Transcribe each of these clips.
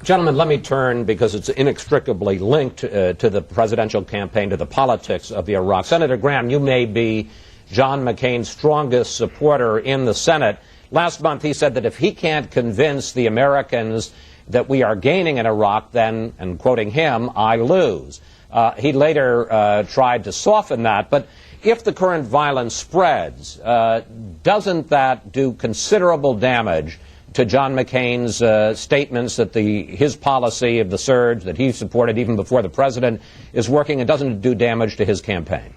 Gentlemen, let me turn, because it's inextricably linked to the presidential campaign, to the politics of Iraq. Senator Graham, you may be John McCain's strongest supporter in the Senate. Last month he said that if he can't convince the Americans that we are gaining in Iraq, then, and quoting him, I lose. He later tried to soften that, but if the current violence spreads, doesn't that do considerable damage to John McCain's statements that his policy of the surge that he supported even before the president is working, and doesn't it do damage to his campaign?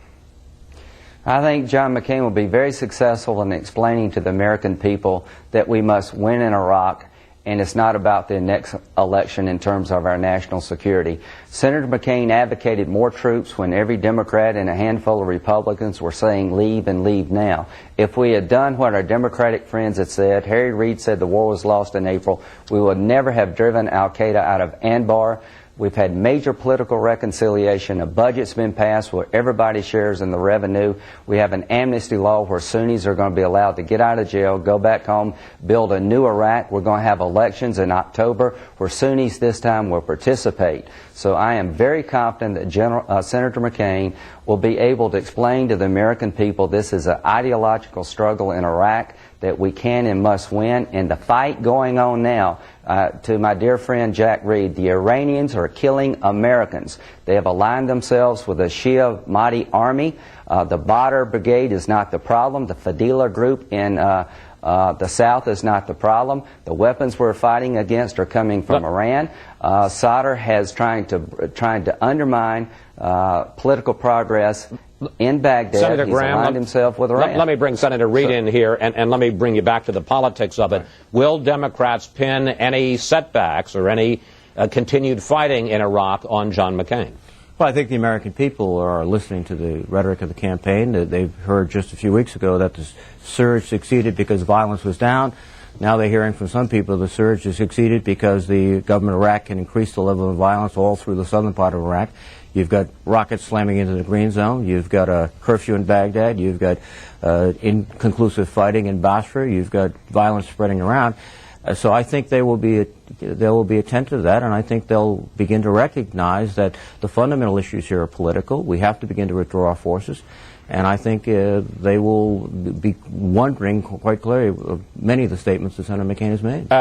I think John McCain will be very successful in explaining to the American people that we must win in Iraq, and it's not about the next election in terms of our national security. Senator McCain advocated more troops when every Democrat and a handful of Republicans were saying leave and leave now. If we had done what our Democratic friends had said, Harry Reid said the war was lost in April, we would never have driven al-Qaeda out of Anbar. We've had major political reconciliation. A budget's been passed where everybody shares in the revenue. We have an amnesty law where Sunnis are going to be allowed to get out of jail, go back home, build a new Iraq. We're going to have elections in October where Sunnis this time will participate. So I am very confident that Senator McCain will be able to explain to the American people this is an ideological struggle in Iraq that we can and must win. And the fight going on now, to my dear friend Jack Reed, the Iranians are killing Americans. They have aligned themselves with the Shia Mahdi army. The Badr Brigade is not the problem. The Fadila group in the south is not the problem. The weapons we're fighting against are coming from Iran. Sadr has trying to undermine political progress in Baghdad. Senator He's Graham, aligned himself with Iran. Let me bring Senator Reid in here, and let me bring you back to the politics of it. Will Democrats pin any setbacks or any continued fighting in Iraq on John McCain? Well, I think the American people are listening to the rhetoric of the campaign. They've heard just a few weeks ago that the surge succeeded because violence was down. Now they're hearing from some people the surge has succeeded because the government of Iraq can increase the level of violence all through the southern part of Iraq. You've got rockets slamming into the green zone. You've got a curfew in Baghdad. You've got inconclusive fighting in Basra. You've got violence spreading around. So I think they will be attentive to that, and I think they'll begin to recognize that the fundamental issues here are political. We have to begin to withdraw our forces, and I think they will be wondering quite clearly many of the statements that Senator McCain has made.